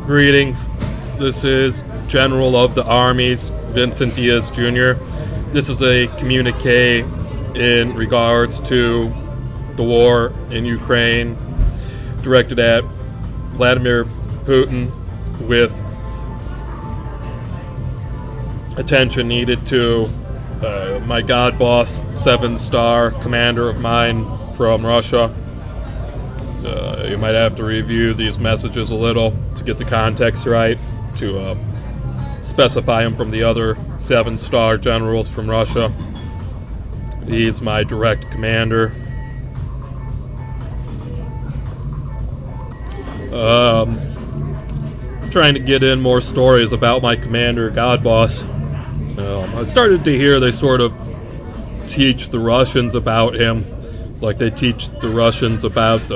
Greetings. This is General of the Armies, Vincent Diaz Jr. This is a communique in regards to the war in Ukraine, directed at Vladimir Putin, with attention needed to my god boss, 7-star commander of mine from Russia. You might have to review these messages a little to get the context right, to specify him from the other 7-star generals from Russia. He's my direct commander. Trying to get in more stories about my commander, God Boss. I started to hear they sort of teach the Russians about him, like they teach the Russians about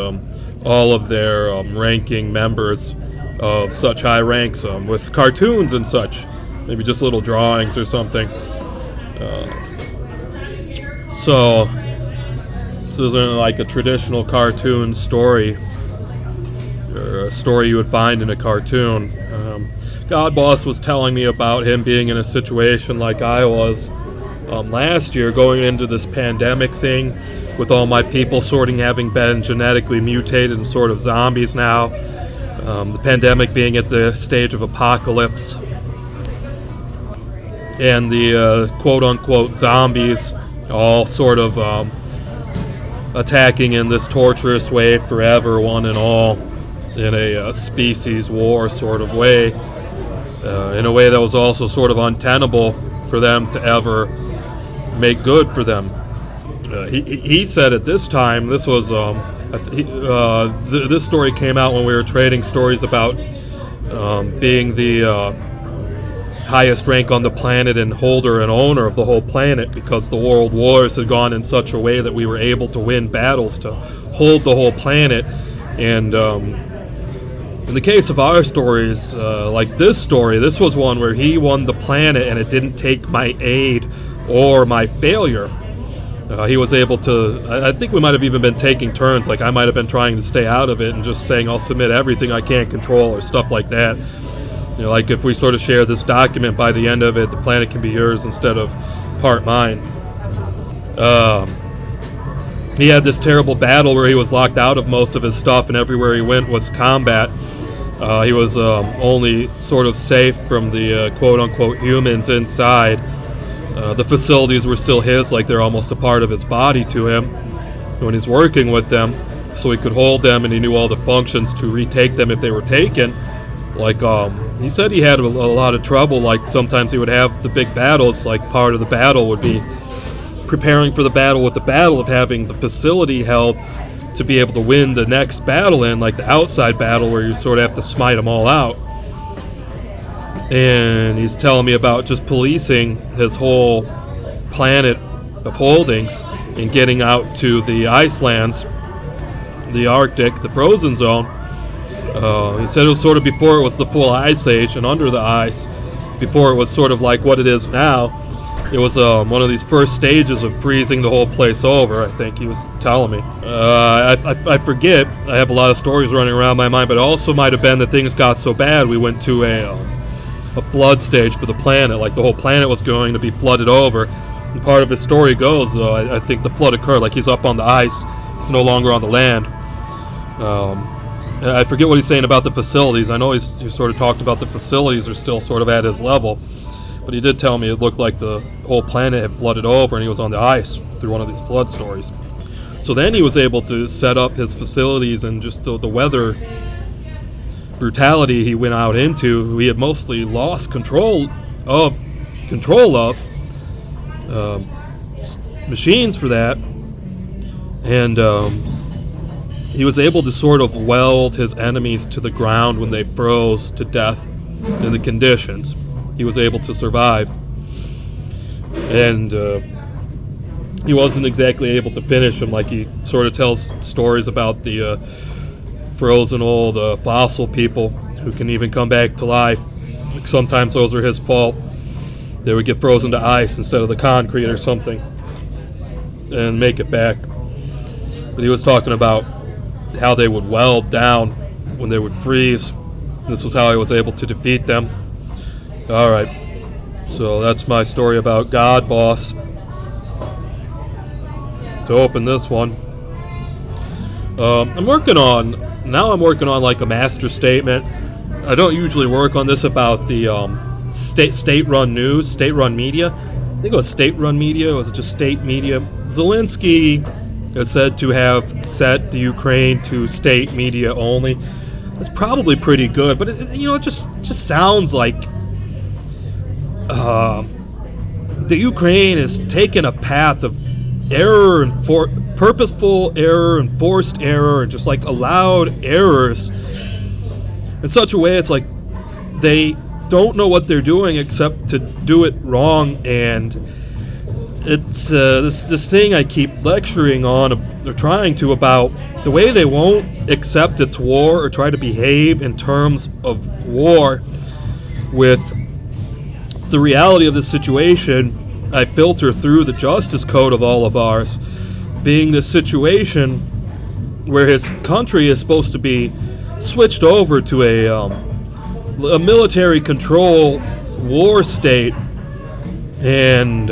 all of their ranking members of such high ranks with cartoons and such, maybe just little drawings or something. So this isn't like a traditional cartoon story, or a story you would find in a cartoon. God Boss was telling me about him being in a situation like I was last year, going into this pandemic thing, with all my people having been genetically mutated and sort of zombies now. The pandemic being at the stage of apocalypse, and the quote-unquote zombies all sort of attacking in this torturous way forever, one and all, in a species war sort of way, in a way that was also sort of untenable for them to ever make good for them. He said at this time, this was this story came out when we were trading stories about being the highest rank on the planet and holder and owner of the whole planet, because the world wars had gone in such a way that we were able to win battles to hold the whole planet. And in the case of our stories, like this story, this was one where he won the planet and it didn't take my aid or my failure. He was able to, I think we might have even been taking turns, like I might have been trying to stay out of it and just saying I'll submit everything I can't control or stuff like that. You know, like if we sort of share this document, by the end of it, the planet can be yours instead of part mine. He had this terrible battle where he was locked out of most of his stuff, and everywhere he went was combat. He was only sort of safe from the quote-unquote humans inside. The facilities were still his, like they're almost a part of his body to him when he's working with them, so he could hold them, and he knew all the functions to retake them if they were taken. Like, he said he had a lot of trouble, like sometimes he would have the big battles, like part of the battle would be preparing for the battle with the battle of having the facility held to be able to win the next battle in, like the outside battle where you sort of have to smite them all out. And he's telling me about just policing his whole planet of holdings and getting out to the icelands, the Arctic, the frozen zone. He said it was sort of before it was the full ice age and under the ice, before it was sort of like what it is now. It was one of these first stages of freezing the whole place over, I think he was telling me. I forget. I have a lot of stories running around my mind, but it also might have been that things got so bad we went to a flood stage for the planet, like the whole planet was going to be flooded over. And part of his story goes, I think the flood occurred, like he's up on the ice, he's no longer on the land. I forget what he's saying about the facilities. I know he sort of talked about the facilities are still sort of at his level, but he did tell me it looked like the whole planet had flooded over and he was on the ice through one of these flood stories. So then he was able to set up his facilities, and just the weather brutality he went out into, he had mostly lost control of machines for that, and he was able to sort of weld his enemies to the ground when they froze to death in the conditions. He was able to survive, and he wasn't exactly able to finish them. Like he sort of tells stories about the frozen old fossil people who can even come back to life. Like sometimes those are his fault. They would get frozen to ice instead of the concrete or something and make it back. But he was talking about how they would weld down when they would freeze This was how I was able to defeat them. Alright, so that's my story about God Boss. To open this one, I'm working on like a master statement. I don't usually work on this about the state-run news, state-run media. I think it was state-run media, or was it just state media? Zelensky is said to have set the Ukraine to state media only. That's probably pretty good, but it just sounds like the Ukraine is taking a path of error and purposeful error and forced error and just like allowed errors in such a way it's like they don't know what they're doing except to do it wrong. And it's this thing I keep lecturing on or trying to about the way they won't accept it's war or try to behave in terms of war with the reality of the situation. I filter through the justice code of all of ours, being this situation where his country is supposed to be switched over to a military control war state, and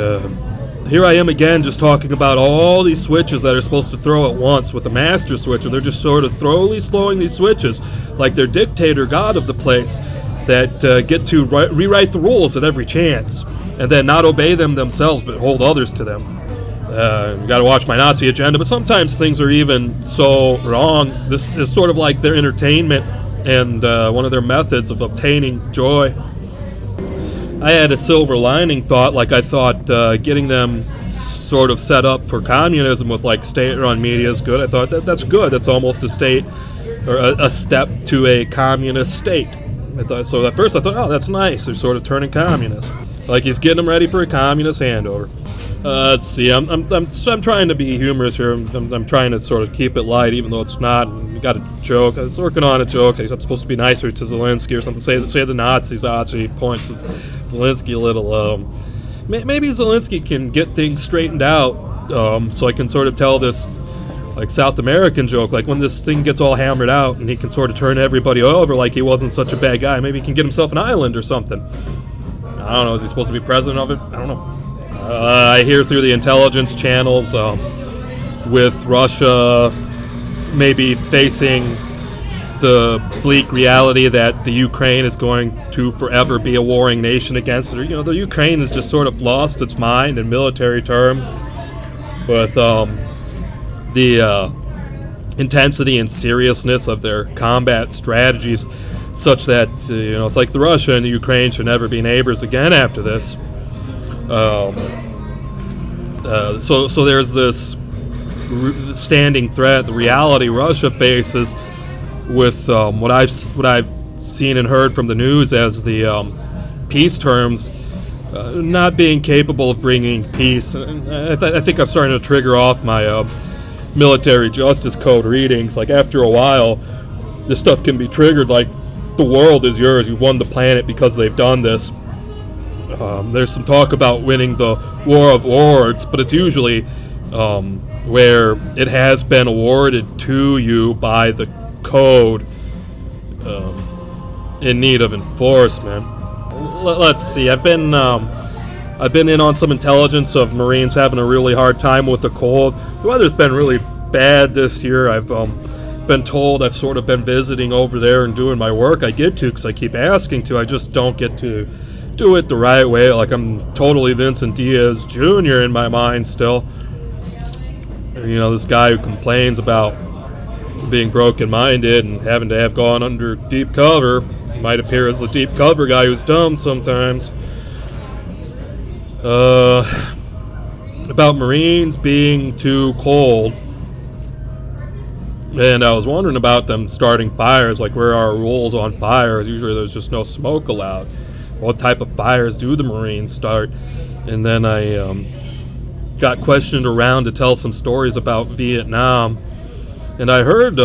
here I am again just talking about all these switches that are supposed to throw at once with the master switch, and they're just sort of slowly slowing these switches like they're dictator god of the place that get to rewrite the rules at every chance and then not obey them themselves but hold others to them. Got to watch my Nazi agenda, but sometimes things are even so wrong. This is sort of like their entertainment and one of their methods of obtaining joy. I had a silver lining thought, like I thought getting them sort of set up for communism with like state-run media is good. I thought that's good. That's almost a state or a step to a communist state. So at first I thought, oh, that's nice. They're sort of turning communist. Like he's getting them ready for a communist handover. Let's see. I'm trying to be humorous here. I'm trying to sort of keep it light, even though it's not. We got a joke. I was working on a joke. I'm supposed to be nicer to Zelensky or something. Say the Nazis. He points at Zelensky a little. Maybe Zelensky can get things straightened out, so I can sort of tell this like South American joke. Like when this thing gets all hammered out, and he can sort of turn everybody over, like he wasn't such a bad guy. Maybe he can get himself an island or something. I don't know. Is he supposed to be president of it? I don't know. I hear through the intelligence channels with Russia maybe facing the bleak reality that the Ukraine is going to forever be a warring nation against it. You know, the Ukraine has just sort of lost its mind in military terms with the intensity and seriousness of their combat strategies, such that it's like the Russia and the Ukraine should never be neighbors again after this. So there's this standing threat, the reality Russia faces with what I've seen and heard from the news as the peace terms not being capable of bringing peace. I think I'm starting to trigger off my military justice code readings. Like after a while, this stuff can be triggered. Like the world is yours. You won the planet because they've done this. There's some talk about winning the war of words, but it's usually where it has been awarded to you by the code in need of enforcement. Let's see. I've been in on some intelligence of Marines having a really hard time with the cold. The weather's been really bad this year. I've been told I've sort of been visiting over there and doing my work. I get to because I keep asking to. I just don't get to do it the right way. Like I'm totally Vincent Diaz Jr. in my mind still. This guy who complains about being broken-minded and having to have gone under deep cover might appear as the deep cover guy who's dumb sometimes. About Marines being too cold. And I was wondering about them starting fires, like where are rules on fires? Usually there's just no smoke allowed. What type of fires do the Marines start? And then I got questioned around to tell some stories about Vietnam. And I heard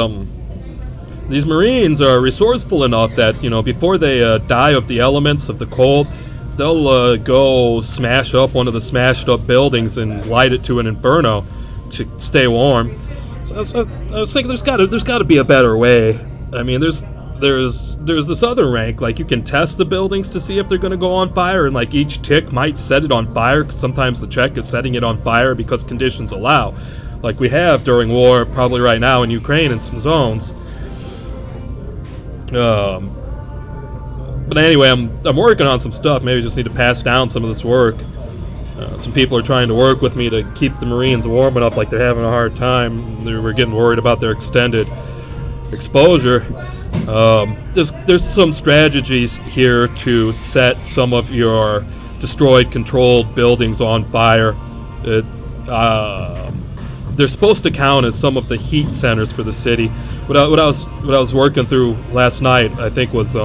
these Marines are resourceful enough that, before they die of the elements of the cold, they'll go smash up one of the smashed up buildings and light it to an inferno to stay warm. So I was thinking there's got to be a better way. I mean, there's there's this other rank, like you can test the buildings to see if they're going to go on fire, and like each tick might set it on fire, because sometimes the check is setting it on fire because conditions allow, like we have during war, probably right now in Ukraine in some zones. But anyway, I'm working on some stuff. Maybe just need to pass down some of this work. Some people are trying to work with me to keep the Marines warm enough, like they're having a hard time. We're getting worried about their extended exposure. There's some strategies here to set some of your destroyed, controlled buildings on fire. They're supposed to count as some of the heat centers for the city. What I was working through last night, I think, was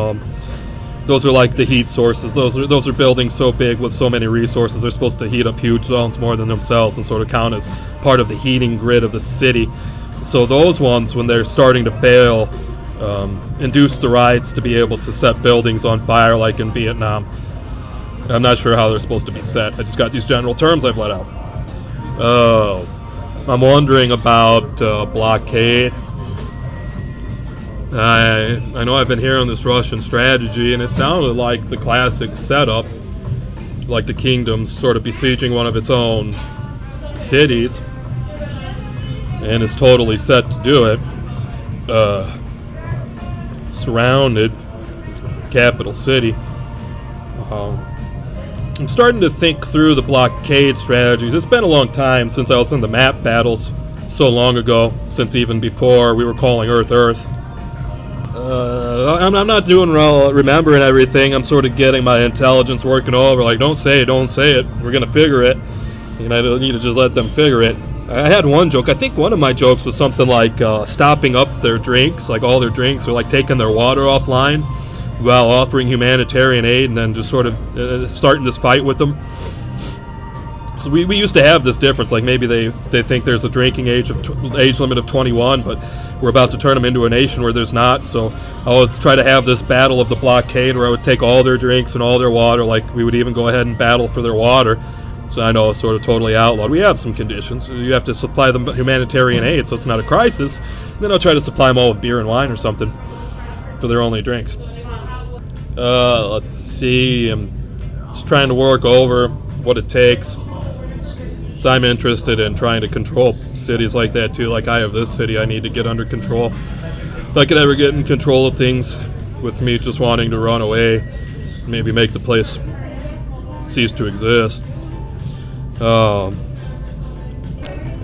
those are like the heat sources. Those are buildings so big with so many resources. They're supposed to heat up huge zones more than themselves and sort of count as part of the heating grid of the city. So those ones, when they're starting to fail, induce the riots to be able to set buildings on fire like in Vietnam. I'm not sure how they're supposed to be set. I just got these general terms I've let out. I'm wondering about blockade. I know I've been hearing this Russian strategy, and it sounded like the classic setup, like the kingdom sort of besieging one of its own cities, and is totally set to do it. Surrounded capital city. I'm starting to think through the blockade strategies. It's been a long time since I was in the map battles, so long ago, since even before we were calling Earth. I'm not doing well remembering everything. I'm sort of getting my intelligence working over, like, don't say it, we're going to figure it. And I don't need to just let them figure it. I had one joke. I think one of my jokes was something like stopping up their drinks, like all their drinks, or like taking their water offline while offering humanitarian aid, and then just sort of starting this fight with them. So we used to have this difference, like maybe they think there's a drinking age limit of 21, but we're about to turn them into a nation where there's not. So I would try to have this battle of the blockade where I would take all their drinks and all their water, like we would even go ahead and battle for their water. So I know it's sort of totally outlawed. We have some conditions. You have to supply them humanitarian aid, so it's not a crisis. And then I'll try to supply them all with beer and wine or something for their only drinks. Let's see. I'm just trying to work over what it takes. So I'm interested in trying to control cities like that too. Like I have this city I need to get under control. If I could ever get in control of things with me just wanting to run away, maybe make the place cease to exist.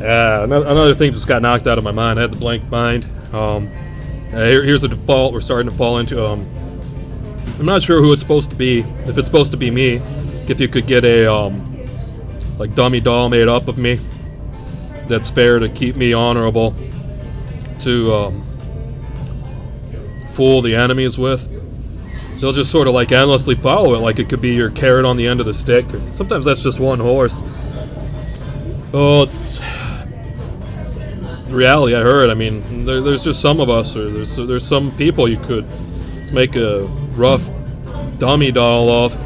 Another thing just got knocked out of my mind. I had the blank mind. Here's a default we're starting to fall into. I'm not sure who it's supposed to be. If it's supposed to be me, if you could get a like dummy doll made up of me that's fair to keep me honorable to fool the enemies with. They'll just sort of like endlessly follow it, like it could be your carrot on the end of the stick. Sometimes that's just one horse. Oh, it's reality. I heard. I mean, there's just some of us, or there's some people you could make a rough dummy doll of.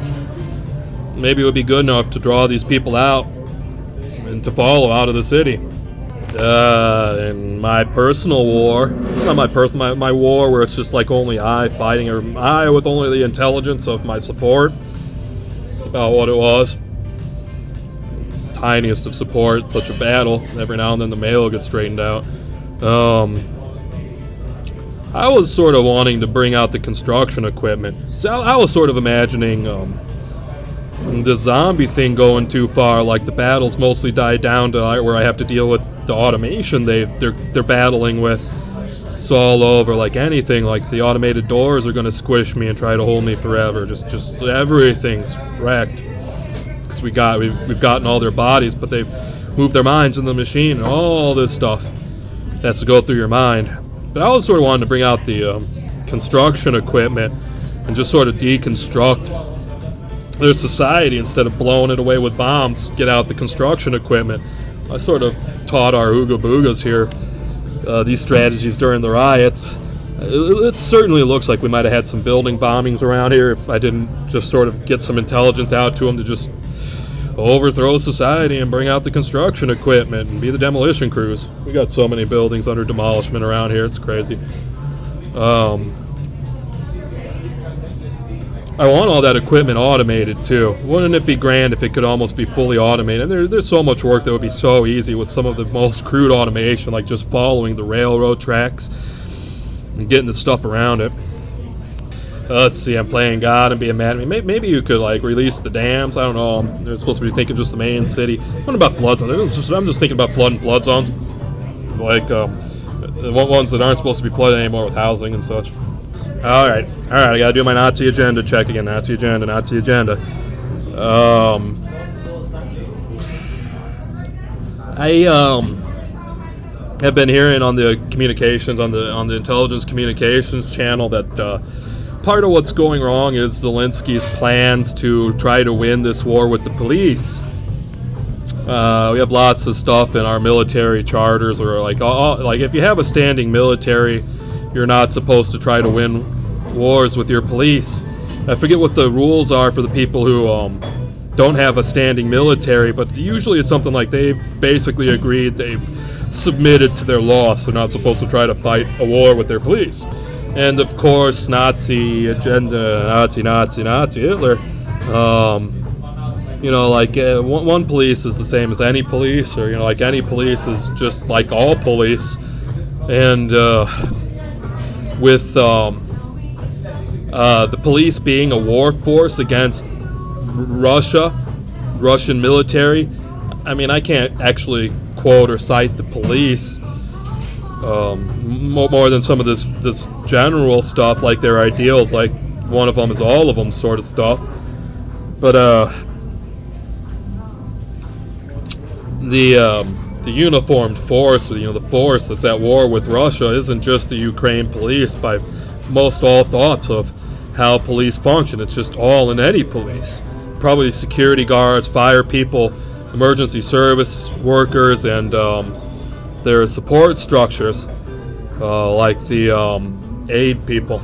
Maybe it would be good enough to draw these people out and to follow out of the city. In my personal war, it's not my personal, my war where it's just like only I fighting, or I with only the intelligence of my support. It's about what it was. Tiniest of support, such a battle. Every now and then the mail gets straightened out. I was sort of wanting to bring out the construction equipment. So I was sort of imagining the zombie thing going too far, like the battles mostly died down to where I have to deal with the automation they're battling with. It's all over, like anything, like the automated doors are going to squish me and try to hold me forever. Just everything's wrecked. Because we've gotten all their bodies, but they've moved their minds in the machine, and all this stuff has to go through your mind. But I was sort of wanting to bring out the construction equipment and just sort of deconstruct their society instead of blowing it away with bombs. Get out the construction equipment. I sort of taught our Ooga Boogas here these strategies during the riots. It certainly looks like we might have had some building bombings around here if I didn't just sort of get some intelligence out to them to just overthrow society and bring out the construction equipment and be the demolition crews. We got so many buildings under demolishment around here, it's crazy. I want all that equipment automated too. Wouldn't it be grand if it could almost be fully automated? There's so much work that would be so easy with some of the most crude automation, like just following the railroad tracks and getting the stuff around it. Let's see, I'm playing God and being mad at me. Maybe you could like release the dams. I don't know. They're supposed to be thinking just the main city. What about flood zones? I'm just thinking about flood zones. Like the ones that aren't supposed to be flooded anymore with housing and such. All right, I gotta do my Nazi agenda check again. Nazi agenda. I have been hearing on the communications, on the intelligence communications channel, that part of what's going wrong is Zelensky's plans to try to win this war with the police. We have lots of stuff in our military charters, or like if you have a standing military, you're not supposed to try to win wars with your police. I forget what the rules are for the people who don't have a standing military, but usually it's something like they've basically agreed, they've submitted to their loss. They're not supposed to try to fight a war with their police. And of course, Nazi agenda, Nazi Hitler. One police is the same as any police, or like any police is just like all police. And with the police being a war force against Russian military, I mean, I can't actually quote or cite the police more than some of this general stuff, like their ideals, like one of them is all of them sort of stuff. But the uniformed force, the force that's at war with Russia, isn't just the Ukraine police by most all thoughts of how police function. It's just all in any police. Probably security guards, fire people, emergency service workers, and their support structures, like the aid people,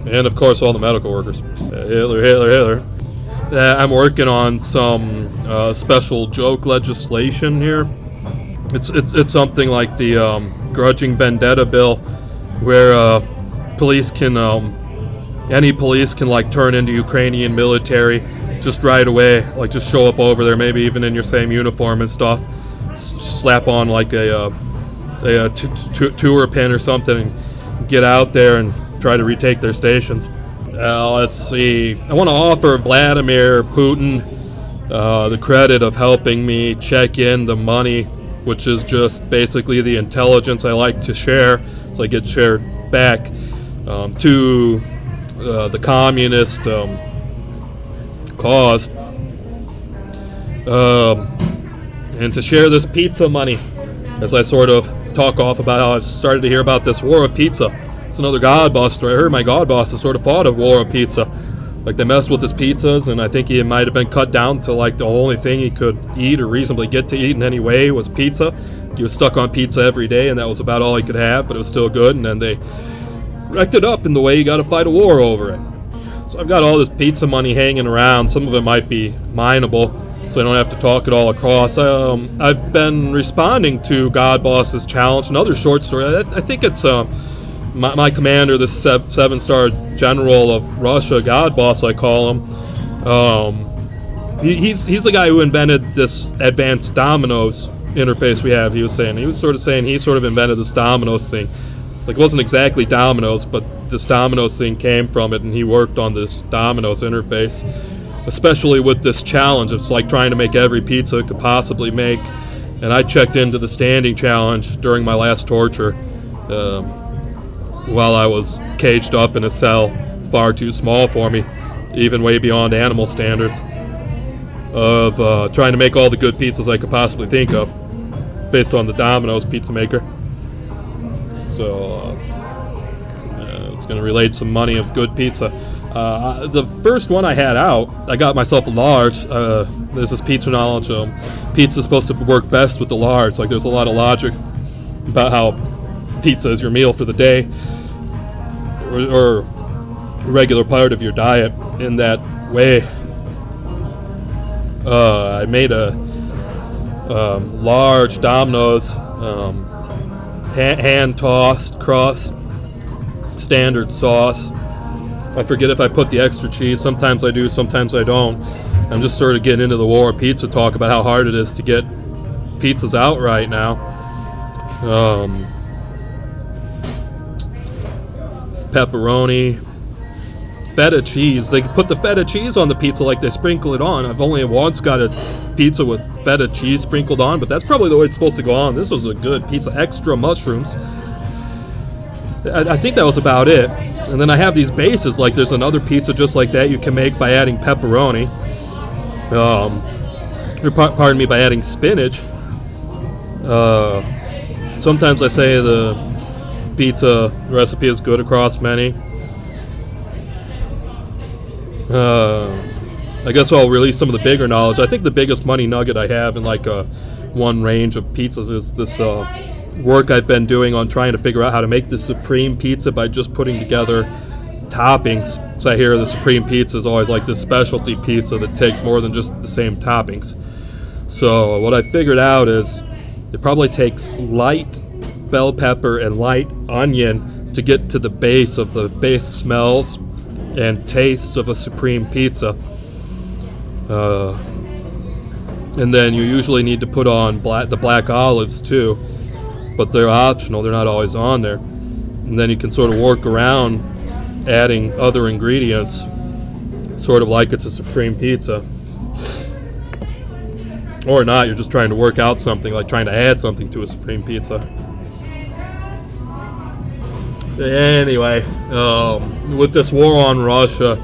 and of course all the medical workers. Hitler. I'm working on some special joke legislation here. It's something like the grudging vendetta bill, where any police can like turn into Ukrainian military just right away, like just show up over there, maybe even in your same uniform and stuff, slap on like a tour pin or something and get out there and try to retake their stations. Let's see. I want to offer Vladimir Putin the credit of helping me check in the money, which is just basically the intelligence I like to share, so I get shared back to the communist cause, and to share this pizza money, as I sort of talk off about how I've started to hear about this war of pizza. It's another God boss story. I heard my God boss has sort of fought a war of pizza. Like, they messed with his pizzas, and I think he might have been cut down to like the only thing he could eat or reasonably get to eat in any way was pizza. He was stuck on pizza every day, and that was about all he could have, but it was still good. And then they wrecked it up in the way you got to fight a war over it. So I've got all this pizza money hanging around. Some of it might be mineable, so I don't have to talk it all across. I've been responding to God Boss's challenge, another short story. I think it's my commander, the 7-star general of Russia, God Boss I call him. He's the guy who invented this advanced dominoes interface we have. He was sort of saying he sort of invented this dominoes thing. Like, it wasn't exactly dominoes, but this dominoes thing came from it, and he worked on this dominoes interface, especially with this challenge. It's like trying to make every pizza it could possibly make. And I checked into the standing challenge during my last torture, while I was caged up in a cell far too small for me, even way beyond animal standards, of trying to make all the good pizzas I could possibly think of based on the Domino's pizza maker. So it's going to relate some money of good pizza. The first one I had out, I got myself a large. There's this pizza knowledge. Pizza's supposed to work best with the large. Like, there's a lot of logic about how pizza is your meal for the day, or a regular part of your diet in that way. I made a large Domino's hand-tossed crust, standard sauce, I forget if I put the extra cheese. Sometimes I do, sometimes I don't. I'm just sort of getting into the war of pizza talk about how hard it is to get pizzas out right now. Pepperoni, feta cheese. They put the feta cheese on the pizza like they sprinkle it on. I've only once got a pizza with feta cheese sprinkled on, but that's probably the way it's supposed to go on. This was a good pizza. Extra mushrooms. I think that was about it. And then I have these bases, like there's another pizza just like that you can make by adding pepperoni. Pardon me, by adding spinach. Sometimes I say the pizza recipe is good across many. I guess I'll release some of the bigger knowledge. I think the biggest money nugget I have in like one range of pizzas is this work I've been doing on trying to figure out how to make the supreme pizza by just putting together toppings. So I hear the supreme pizza is always like this specialty pizza that takes more than just the same toppings. So what I figured out is it probably takes light bell pepper and light onion to get to the base of the base smells and tastes of a supreme pizza. And then you usually need to put on the black olives too, but they're optional, they're not always on there. And then you can sort of work around adding other ingredients, sort of like it's a supreme pizza. Or not, you're just trying to work out something, like trying to add something to a supreme pizza. Anyway, with this war on Russia,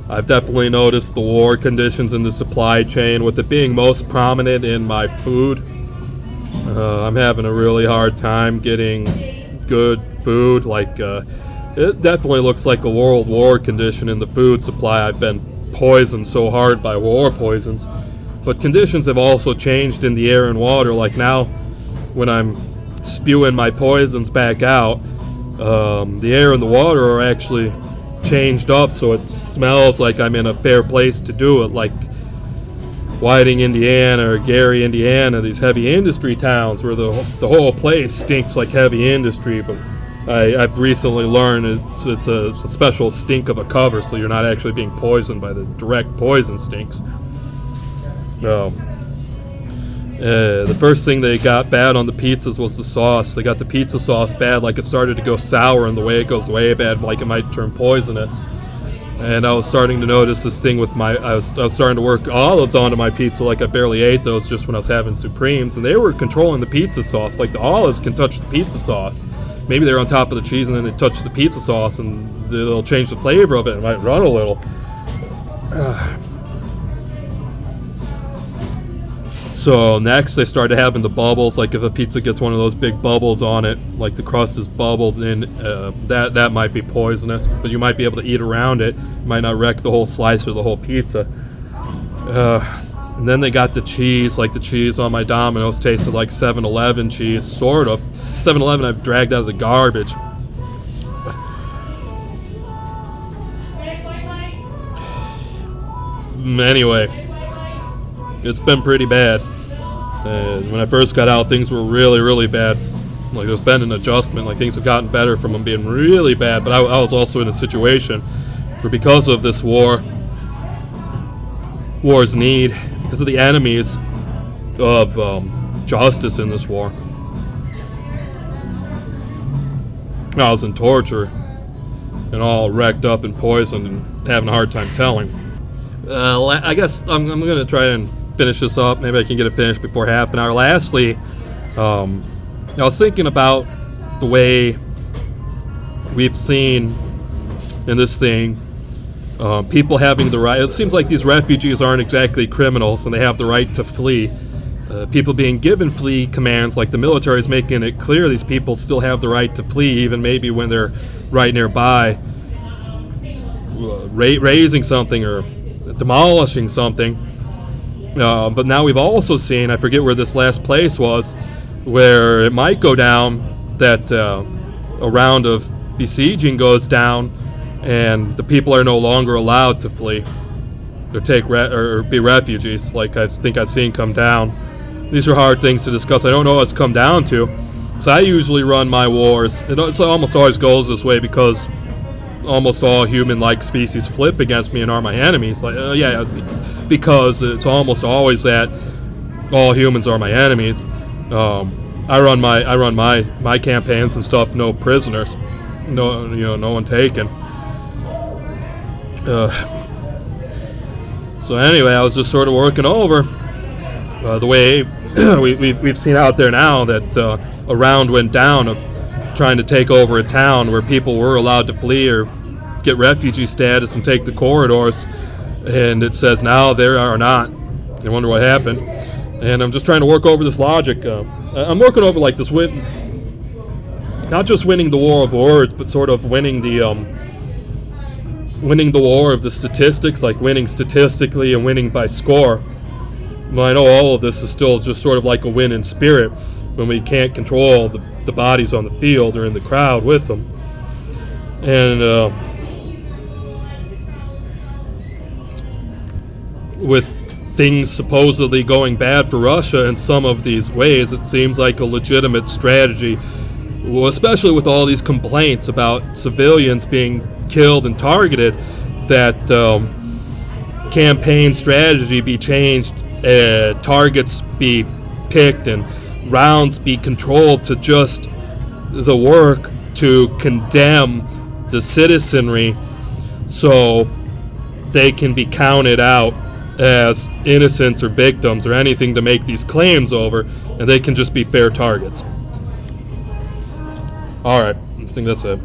I've definitely noticed the war conditions in the supply chain, with it being most prominent in my food. I'm having a really hard time getting good food. It definitely looks like a world war condition in the food supply. I've been poisoned so hard by war poisons. But conditions have also changed in the air and water. Like now, when I'm spewing my poisons back out, the air and the water are actually changed up so it smells like I'm in a fair place to do it, like Whiting, Indiana, or Gary, Indiana, these heavy industry towns where the whole place stinks like heavy industry. But I've recently learned it's a special stink of a cover, so you're not actually being poisoned by the direct poison stinks. No. The first thing they got bad on the pizzas was the sauce. They got the pizza sauce bad, like it started to go sour, and the way it goes way bad, like it might turn poisonous. And I was starting to notice this thing with I was starting to work olives onto my pizza, like I barely ate those just when I was having Supremes, and they were controlling the pizza sauce. Like the olives can touch the pizza sauce. Maybe they're on top of the cheese and then they touch the pizza sauce and they'll change the flavor of it. It might run a little. So next they started having the bubbles, like if a pizza gets one of those big bubbles on it, like the crust is bubbled, then that might be poisonous, but you might be able to eat around it. You might not wreck the whole slice or the whole pizza. And then they got the cheese, like the cheese on my Domino's tasted like 7-Eleven cheese, sort of. 7-Eleven I've dragged out of the garbage. Anyway, it's been pretty bad. When I first got out, things were really, really bad. Like there's been an adjustment, like things have gotten better from them being really bad, but I was also in a situation where because of this war's need, because of the enemies of justice in this war, I was in torture and all wrecked up and poisoned and having a hard time telling. I guess I'm going to try and finish this up. Maybe I can get it finished before half an hour. Lastly, I was thinking about the way we've seen in this thing people having the right. It seems like these refugees aren't exactly criminals and they have the right to flee. People being given flee commands, like the military is making it clear these people still have the right to flee, even maybe when they're right nearby, raising something or demolishing something. But now we've also seen, I forget where this last place was, where it might go down that a round of besieging goes down and the people are no longer allowed to flee or be refugees, like I think I've seen come down. These are hard things to discuss. I don't know what it's come down to. So I usually run my wars. It almost always goes this way because almost all human-like species flip against me and are my enemies. Like, yeah, because it's almost always that all humans are my enemies. I run my campaigns and stuff. No prisoners, no one taken. So anyway, I was just sort of working over the way we've seen out there now that a round went down of trying to take over a town where people were allowed to flee or get refugee status and take the corridors, and it says now they are not. I wonder what happened. And I'm just trying to work over this logic. I'm working over like this not just winning the war of words, but sort of winning the war of the statistics, like winning statistically and winning by score. Well, I know all of this is still just sort of like a win in spirit when we can't control the bodies on the field or in the crowd with them. And with things supposedly going bad for Russia in some of these ways, it seems like a legitimate strategy, well, especially with all these complaints about civilians being killed and targeted, that campaign strategy be changed, targets be picked, and rounds be controlled to just the work to condemn the citizenry so they can be counted out as innocents or victims or anything to make these claims over, and they can just be fair targets. Alright, I think that's it.